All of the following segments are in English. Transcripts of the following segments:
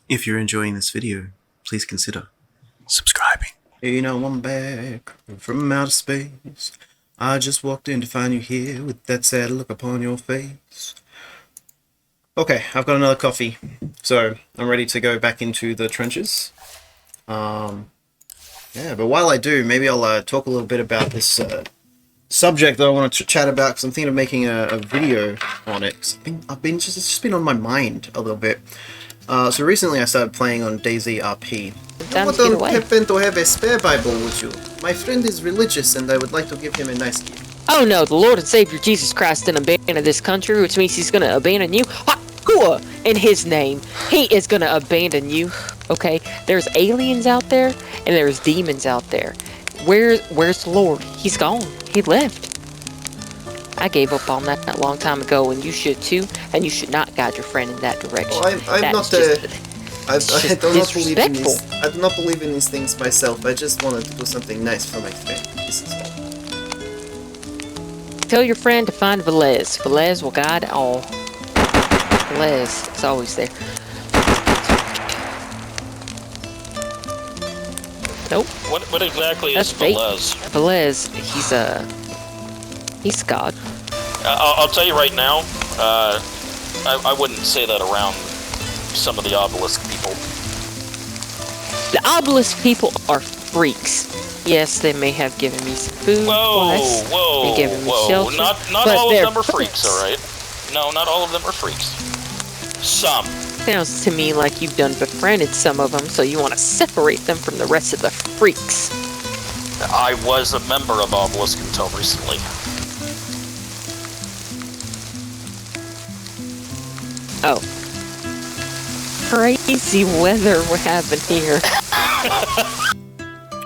If you're enjoying this video, please consider subscribing. You know I'm back from outer space. I just walked in to find you here with that sad look upon your face. Okay, I've got another coffee, so I'm ready to go back into the trenches. Yeah, but while I do, maybe I'll talk a little bit about this subject that I want to chat about, because I'm thinking of making a video on it. Cause it's just been on my mind a little bit. So recently I started playing on DayZRP. I don't happen to have a spare Bible with you. My friend is religious and I would like to give him a nice gift. Oh no, the Lord and Savior Jesus Christ didn't abandon this country, which means he's gonna abandon you. In his name, he is gonna abandon you. Okay? There's aliens out there and there's demons out there. Where's the Lord? He's gone. He left. I gave up on that a long time ago, and you should too, and you should not guide your friend in that direction. Well, I do not believe in these things myself. I just wanted to do something nice for my friend. This is all. Tell your friend to find Velez. Velez will guide all. Velez is always there. Nope. What exactly is Velez? Velez, he's God. I'll tell you right now, I wouldn't say that around some of the obelisk people. The obelisk people are freaks. Yes, they may have given me some food. Whoa. Shelter, not all of them are freaks, alright? No, not all of them are freaks. Some. Sounds to me like you've done befriended some of them, so you want to separate them from the rest of the freaks. I was a member of Obelisk until recently. Oh. Crazy weather we're having here.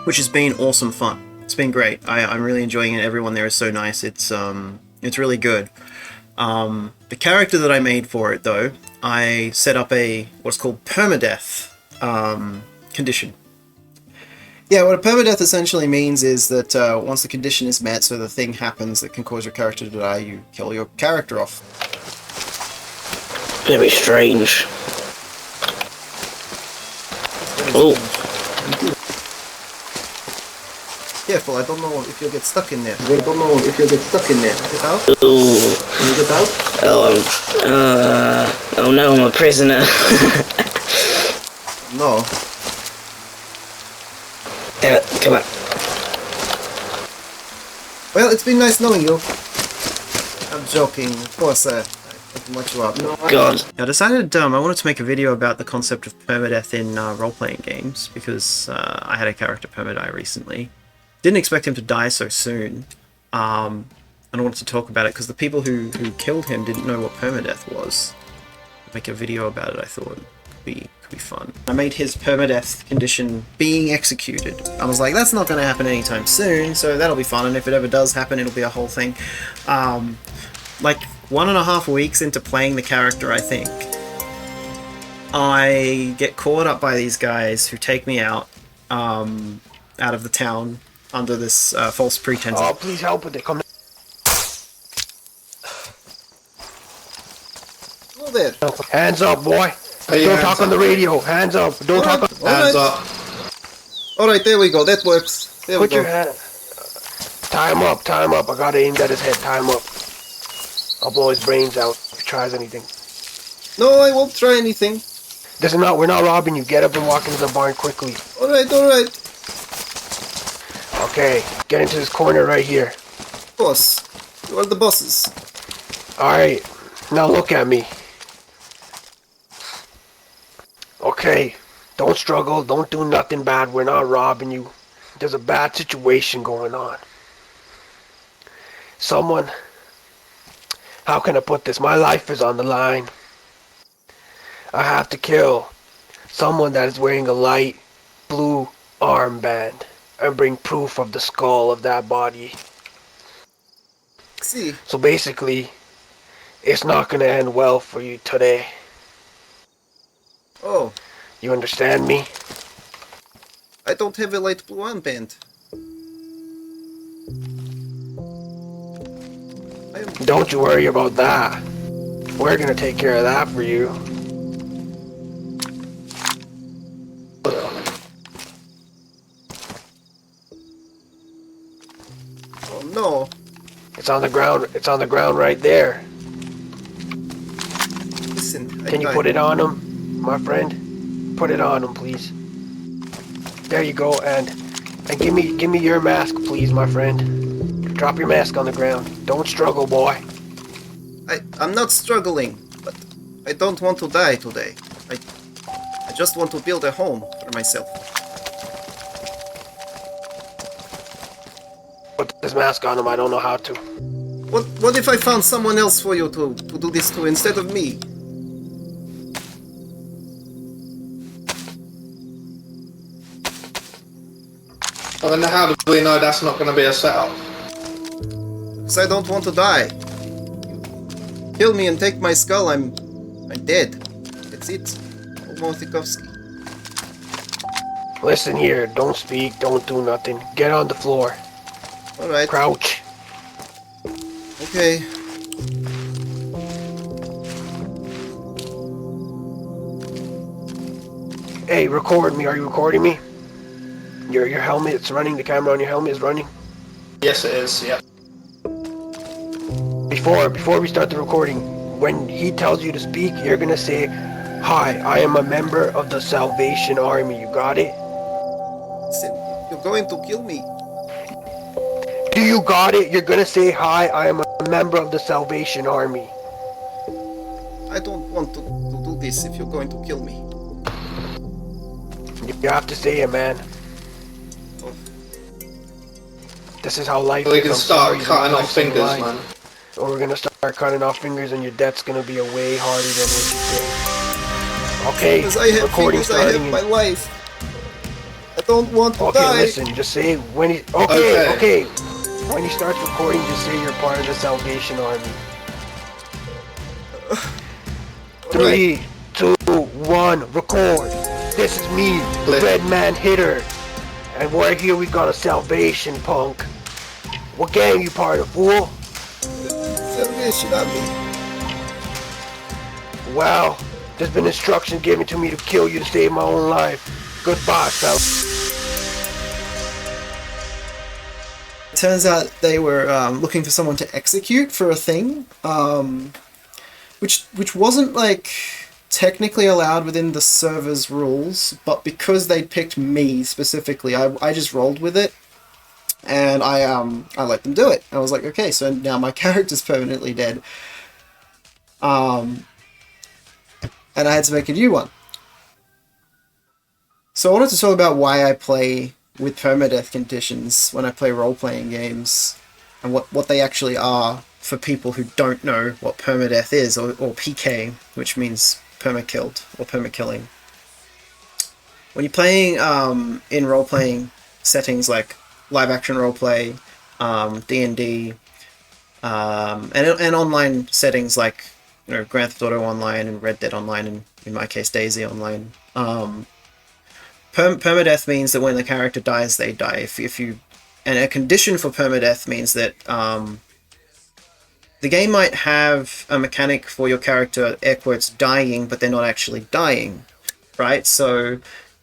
Which has been awesome fun. It's been great. I'm really enjoying it. Everyone there is so nice. It's really good. The character that I made for it, though, I set up what's called PermaDeath condition. Yeah, what a PermaDeath essentially means is that once the condition is met, so the thing happens that can cause your character to die, you kill your character off. Very strange. Oh. Careful, I don't know if you'll get stuck in there. Get out? Ooh. Can you get out? Oh no, I'm a prisoner. No. Damn it, come on. Well, it's been nice knowing you. I'm joking. Of course, I can let you up. No, God. I decided I wanted to make a video about the concept of permadeath in role-playing games, because I had a character permadie recently. Didn't expect him to die so soon, and I wanted to talk about it because the people who killed him didn't know what permadeath was. Make a video about it, I thought could be fun. I made his permadeath condition being executed. I was like, that's not going to happen anytime soon, so that'll be fun, and if it ever does happen, it'll be a whole thing. Like 1.5 weeks into playing the character, I think, I get caught up by these guys who take me out of the town under this false pretense. Oh, please help with it. Come. Hello there. Hands up, boy. Don't talk on the radio. Hands up. Don't talk on. Hands up. Alright, there we go. That works. There we go. Put your hand. Tie him up. Tie him up. I got it aimed at his head. Tie him up. I'll blow his brains out if he tries anything. No, I won't try anything. We're not robbing you. Get up and walk into the barn quickly. Alright. Okay, get into this corner right here. Boss, you are the bosses. Alright, now look at me. Okay, don't struggle, don't do nothing bad, we're not robbing you. There's a bad situation going on. How can I put this? My life is on the line. I have to kill someone that is wearing a light blue armband and bring proof of the skull of that body. See. So basically, it's not gonna end well for you today. Oh. You understand me? I don't have a light blue armband. Don't you worry about that. We're gonna take care of that for you. No. It's on the ground. It's on the ground right there. Listen. Can you put it on him, my friend? Put it on him, please. There you go, and give me your mask, please, my friend. Drop your mask on the ground. Don't struggle, boy. I'm not struggling, but I don't want to die today. I just want to build a home for myself. Put this mask on him. I don't know how to. What if I found someone else for you to do this to instead of me? Well, then how do we know that's not going to be a setup? Because I don't want to die. Kill me and take my skull, I'm dead. That's it. Motikovsky. Listen here. Don't speak. Don't do nothing. Get on the floor. Alright. Crouch. Okay. Hey, record me. Are you recording me? Your helmet's running. The camera on your helmet is running. Yes, it is. Yeah. Before we start the recording, when he tells you to speak, you're gonna say, "Hi, I am a member of the Salvation Army." You got it? Listen, you're going to kill me. Do you got it? You're gonna say, "Hi, I am a member of the Salvation Army." I don't want to do this if you're going to kill me. You have to say it, man. Oh. This is how life We is. can I'm start sorry, cutting off life's on the fingers, line. man. Or we're gonna start cutting off fingers, and your death's gonna be a way harder than what you think. Okay, Because I have recording fingers, I starting. have my life. I don't want to Okay, die. listen, just say when he... Okay. When he starts recording, just say you're part of the Salvation Army. 3, 2, 1, record. This is me, the Click. Red Man Hitter. And right here we got a Salvation punk. What gang you part of, fool? Salvation Army. Well, there's been instructions given to me to kill you to save my own life. Goodbye, fella. Turns out they were looking for someone to execute for a thing, which wasn't like technically allowed within the server's rules, but because they picked me specifically, I just rolled with it, and I let them do it. I was like, okay, so now my character's permanently dead, and I had to make a new one. So I wanted to talk about why I play with permadeath conditions when I play role-playing games, and what they actually are for people who don't know what permadeath is, or PK, which means perma-killed, or perma-killing. When you're playing in role-playing settings like live-action roleplay, D&D, and online settings like Grand Theft Auto Online and Red Dead Online, and in my case DayZ Online, permadeath means that when the character dies, they die. And a condition for permadeath means that the game might have a mechanic for your character, air quotes, dying, but they're not actually dying, right? So,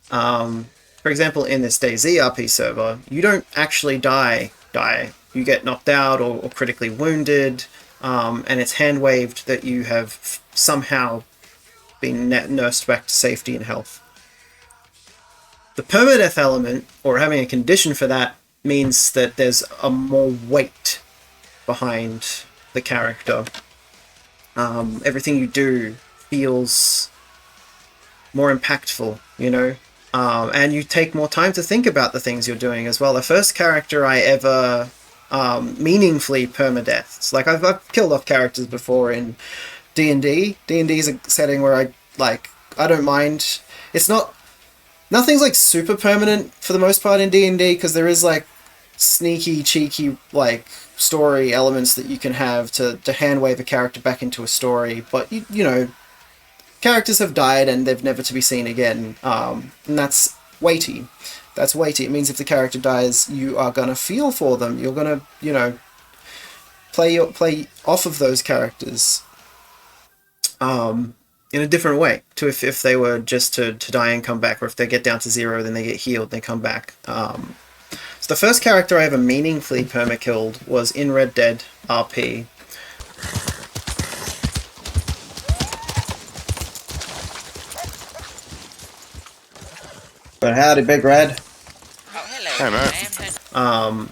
for example, in this DayZRP server, you don't actually die. You get knocked out or critically wounded, and it's hand-waved that you have somehow been nursed back to safety and health. The permadeath element, or having a condition for that, means that there's a more weight behind the character. Everything you do feels more impactful, and you take more time to think about the things you're doing as well. The first character I ever meaningfully permadeaths, like I've killed off characters before in D&D. D&D is a setting where I don't mind. Nothing's like super permanent for the most part in D&D, because there is like sneaky, cheeky like story elements that you can have to hand wave a character back into a story. But characters have died and they've never to be seen again, and that's weighty. That's weighty. It means if the character dies, you are gonna feel for them. You're gonna play off of those characters. In a different way to if they were just to die and come back, or if they get down to 0 then they get healed, they come back. The first character I ever meaningfully perma-killed was in Red Dead RP. But howdy, Big Red. Hey, mate.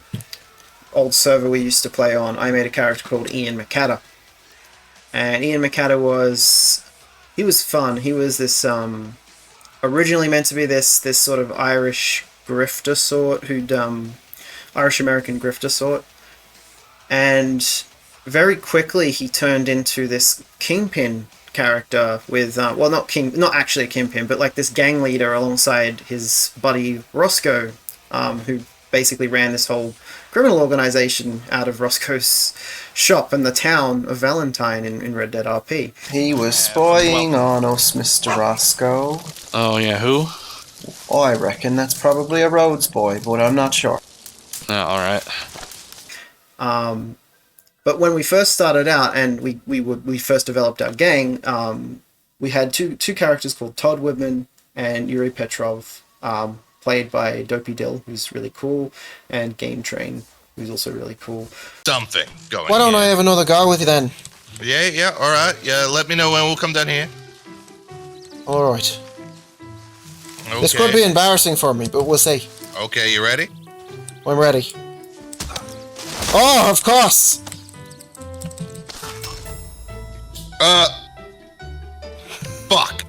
Old server we used to play on, I made a character called Ian McCatter. And Ian McCatter he was fun. He was this, originally meant to be this sort of Irish grifter sort, Irish-American grifter sort. And very quickly he turned into this kingpin character with, well, not actually a kingpin, but like this gang leader alongside his buddy Roscoe, who basically ran this whole criminal organization out of Roscoe's shop in the town of Valentine in Red Dead RP. He was spying on us, Mr. Roscoe. Oh, yeah, who? I reckon that's probably a Rhodes boy, but I'm not sure. Alright. But when we first started out and we first developed our gang, we had two characters called Todd Whitman and Yuri Petrov, played by Dopey Dill, who's really cool, and Game Train, who's also really cool. Something going. Why don't here. I have another go with you then? Yeah, alright. Yeah, let me know when we'll come down here. Alright. Okay. This could be embarrassing for me, but we'll see. Okay, you ready? I'm ready. Oh, of course! Fuck.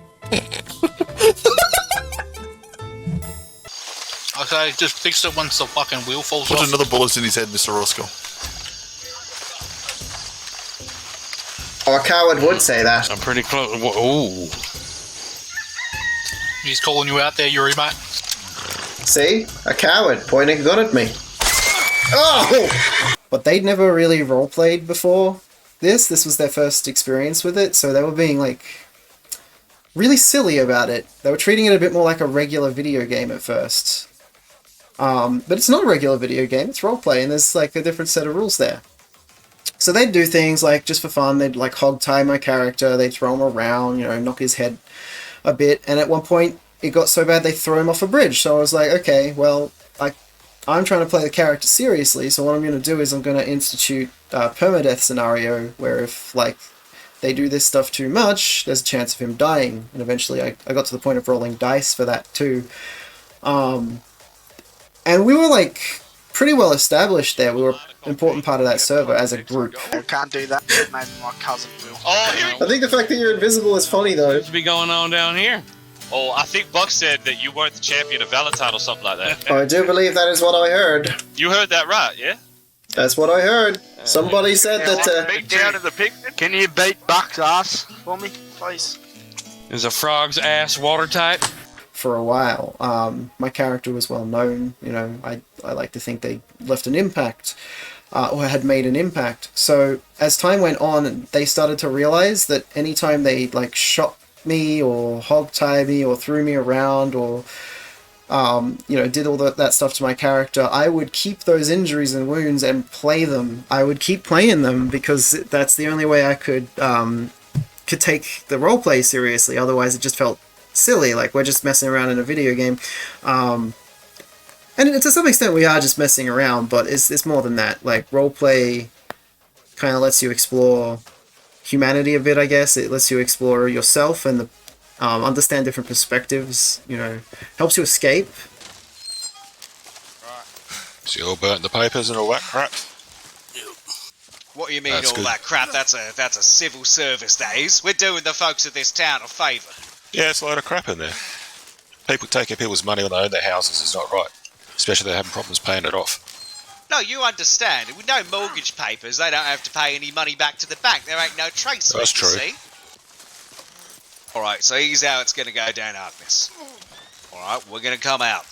Okay, just fix it once the fucking wheel falls Put off. another bullet in his head, Mr. Roscoe. Oh, a coward would say that. I'm pretty close. Ooh. He's calling you out there, Yuri, mate. See? A coward pointing a gun at me. Oh! But they'd never really roleplayed before this. This was their first experience with it, so they were being, like, really silly about it. They were treating it a bit more like a regular video game at first. But it's not a regular video game, it's roleplay, and there's, like, a different set of rules there. So they'd do things, like, just for fun, they'd, like, hog-tie my character, they'd throw him around, you know, knock his head a bit, and at one point, it got so bad they threw him off a bridge, so I was like, okay, well, I'm trying to play the character seriously, so what I'm going to do is I'm going to institute a permadeath scenario, where if, like, they do this stuff too much, there's a chance of him dying, and eventually I got to the point of rolling dice for that too. And we were, like, pretty well established there. We were an important part of that server as a group. I can't do that. Maybe my cousin will. Oh, here I think the fact that you're invisible is funny, though. What's be going on down here? Oh, I think Buck said that you weren't the champion of Valentine or something like that. I do believe that is what I heard. You heard that right, yeah? That's what I heard. Somebody said that, Beat down in the pig. Can you beat Buck's ass for me, please? Is a frog's ass watertight? For a while. My character was well known, you know, I like to think they left an impact, or had made an impact. So as time went on, they started to realize that anytime they, like, shot me or hog-tied me or threw me around or you know, did all that stuff to my character, I would keep those injuries and wounds and play them. I would keep playing them because that's the only way I could take the roleplay seriously. Otherwise it just felt silly, like we're just messing around in a video game. And to some extent we are just messing around, but it's more than that. Like, roleplay kind of lets you explore humanity a bit, I guess. It lets you explore yourself and understand different perspectives, you know, helps you escape. So you all burnt the papers and all that crap? What do you mean That's all good. that crap? That's a civil service, that is. We're doing the folks of this town a favour. Yeah, it's a load of crap in there. People taking people's money when they own their houses is not right. Especially if they're having problems paying it off. No, you understand. With no mortgage papers, they don't have to pay any money back to the bank. There ain't no trace of it, That's true. you see. Alright, so here's how it's going to go down, Agnes. Alright, we're going to come out.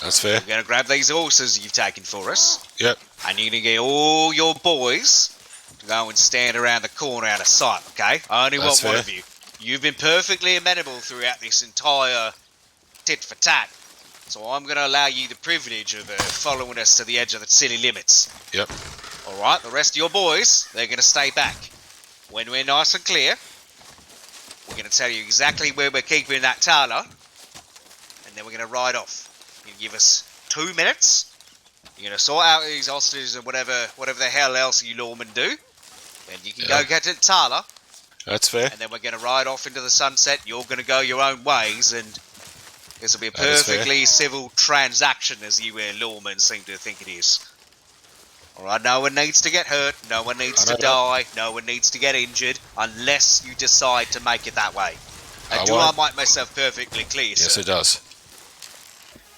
That's fair. We're going to grab these horses you've taken for us. Yep. And you're going to get all your boys to go and stand around the corner out of sight, okay? I only That's want one fair. of you. You've been perfectly amenable throughout this entire tit for tat. So I'm going to allow you the privilege of following us to the edge of the city limits. Yep. Alright, the rest of your boys, they're going to stay back. When we're nice and clear, we're going to tell you exactly where we're keeping that tailor, and then we're going to ride off. You give us 2 minutes, You're gonna sort out these hostages and whatever the hell else you lawmen do. Then you can go get to Tala. That's fair. And then we're gonna ride off into the sunset. You're gonna go your own ways, and this will be a That is fair. perfectly civil transaction, as you lawmen seem to think it is. Alright, no one needs to get hurt, no one needs to die, no one needs to get injured, unless you decide to make it that way. And do I make myself perfectly clear, Yes, sir? it does.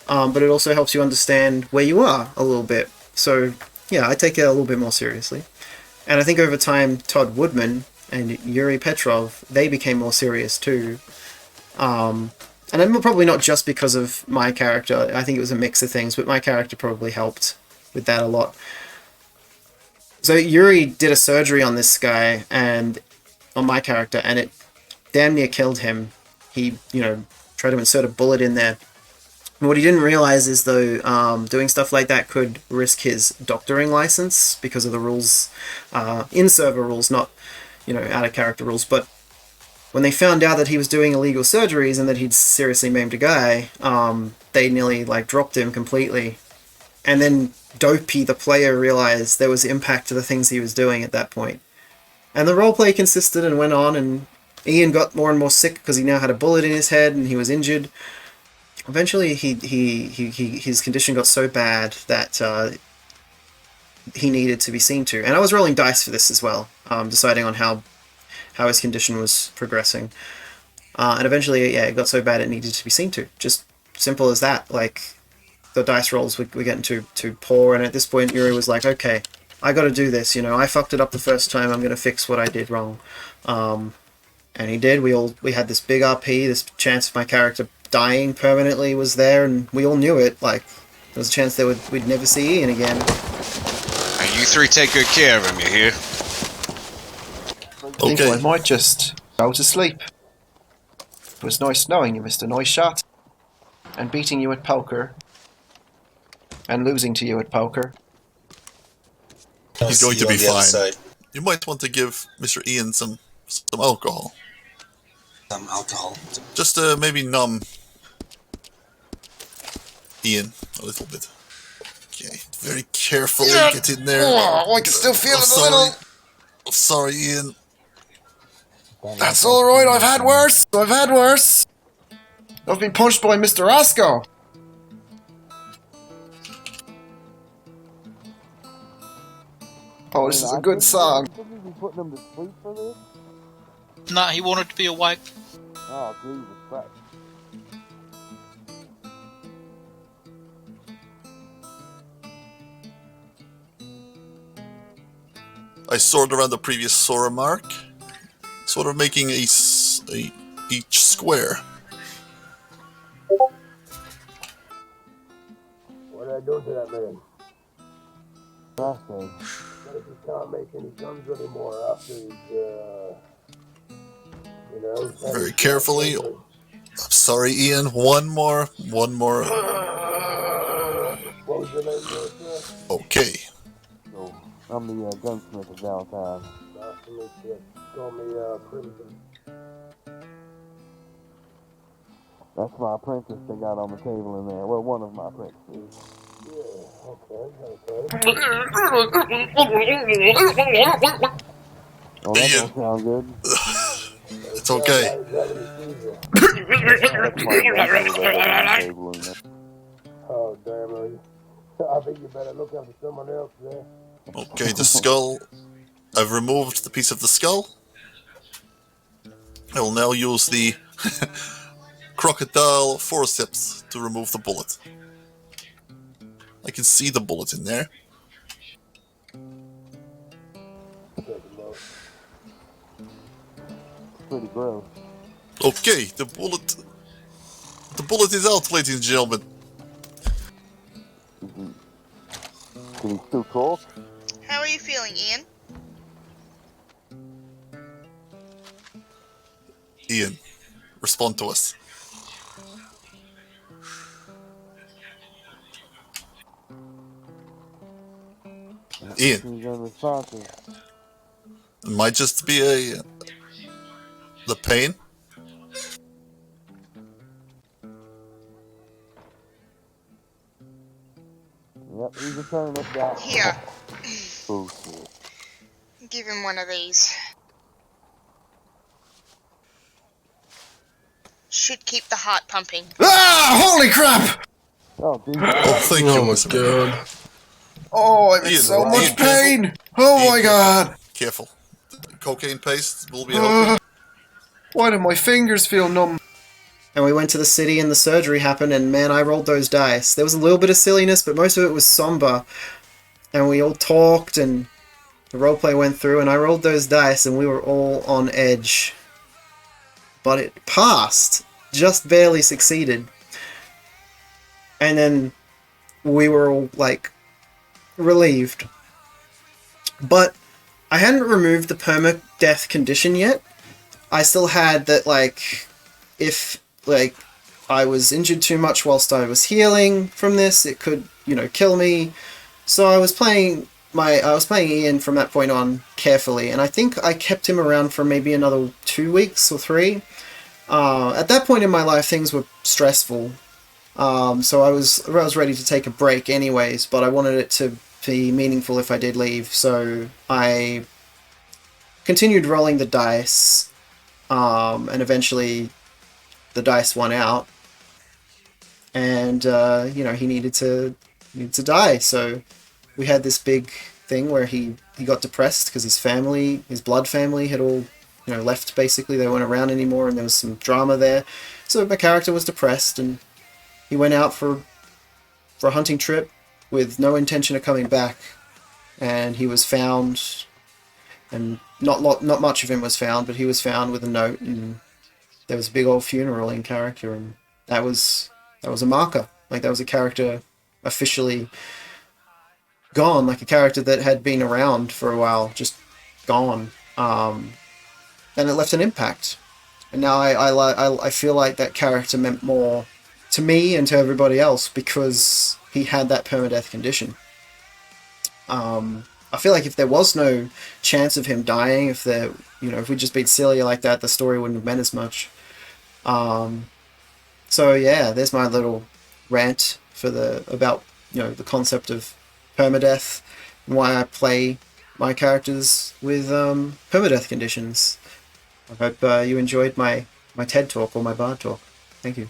But it also helps you understand where you are a little bit. So, yeah, I take it a little bit more seriously. And I think over time, Todd Woodman and Yuri Petrov, they became more serious too. And then probably not just because of my character. I think it was a mix of things, but my character probably helped with that a lot. So Yuri did a surgery on this guy and on my character, and it damn near killed him. He, tried to insert a bullet in there. And what he didn't realize is, though, doing stuff like that could risk his doctoring license because of the rules, in-server rules, not, out-of-character rules. But when they found out that he was doing illegal surgeries and that he'd seriously maimed a guy, they nearly, dropped him completely. And then Dopey, the player, realized there was impact to the things he was doing at that point. And the roleplay consisted and went on, and Ian got more and more sick because he now had a bullet in his head and he was injured. Eventually, his condition got so bad that he needed to be seen to. And I was rolling dice for this as well, deciding on how his condition was progressing. And eventually, it got so bad it needed to be seen to. Just simple as that. The dice rolls were getting too poor, and at this point Yuri was like, okay, I gotta do this, I fucked it up the first time, I'm gonna fix what I did wrong. And he did. We had this big RP, this chance of my character dying permanently was there, and we all knew it. There was a chance that we'd never see Ian again. And you three take good care of him, you hear? I think I might just go to sleep. It was nice knowing you, Mr. Nice Shot. And beating you at poker. And losing to you at poker. He's going to be fine. You might want to give Mr. Ian some alcohol. Some alcohol. Just maybe numb Ian a little bit. Okay, very carefully get in there. Oh, I can still feel it a little. I'm sorry, Ian. That's alright, I've had worse. I've been punched by Mr. Roscoe. Oh, this is a good song. Nah, he wanted to be awake. Oh, Jesus Christ. I sorted around the previous Sora mark, sort of making each square. What did I do to that man? Nothing. But if he can't make any guns anymore after he's, Very carefully. I'm sorry, Ian. One more. What was your name, sir? Okay. So, I'm the gunsmith of Valentine. Nice to meet you. Call me Crimson. That's my apprentice they got on the table in there. Well, one of my apprentices. Yeah, okay. Oh, that don't sound good. It's okay. Oh, damn. I think you better look after someone else there. Okay, the skull. I've removed the piece of the skull. I will now use the crocodile forceps to remove the bullet. I can see the bullet in there. Pretty gross. Okay, the bullet is out, ladies and gentlemen. Can he still talk? How are you feeling, Ian? Ian, respond to us. Ian. He's unresponsive. It might just be the pain. Yep, he's returning us back. Here, Bullshit. give him one of these. Should keep the heart pumping. Ah! Holy crap! Oh, dude. Oh, thank you, Oh my Mr. god. Oh, I'm in Ian, so Ian, much careful. pain! Oh Ian, my god! Careful. Cocaine paste will be helping. Why do my fingers feel numb? And we went to the city and the surgery happened, and man, I rolled those dice. There was a little bit of silliness, but most of it was somber. And we all talked, and the roleplay went through, and I rolled those dice, and we were all on edge. But it passed. Just barely succeeded. And then we were all, like, relieved. But I hadn't removed the permadeath condition yet. I still had that, like, if, like, I was injured too much whilst I was healing from this, it could, you know, kill me. So I was playing Ian from that point on carefully, and I think I kept him around for maybe another 2 weeks or 3. At that point in my life, things were stressful. So I was ready to take a break anyways, but I wanted it to be meaningful if I did leave, so I continued rolling the dice, and eventually the dice won out, and you know, he needed to die, so we had this big thing where he got depressed because his blood family had all, you know, left basically. They weren't around anymore, and there was some drama there, so my character was depressed, and he went out for a hunting trip with no intention of coming back, and he was found, and not much of him was found, but he was found with a note, and there was a big old funeral in character, and that was a marker. Like, that was a character officially gone, like a character that had been around for a while, just gone, and it left an impact. And now I feel like that character meant more to me and to everybody else because he had that permadeath condition. I feel like if there was no chance of him dying, if we just beat Celia like that, the story wouldn't have meant as much. So yeah, there's my little rant about the concept of permadeath and why I play my characters with permadeath conditions. I hope you enjoyed my TED talk or my Bard talk. Thank you.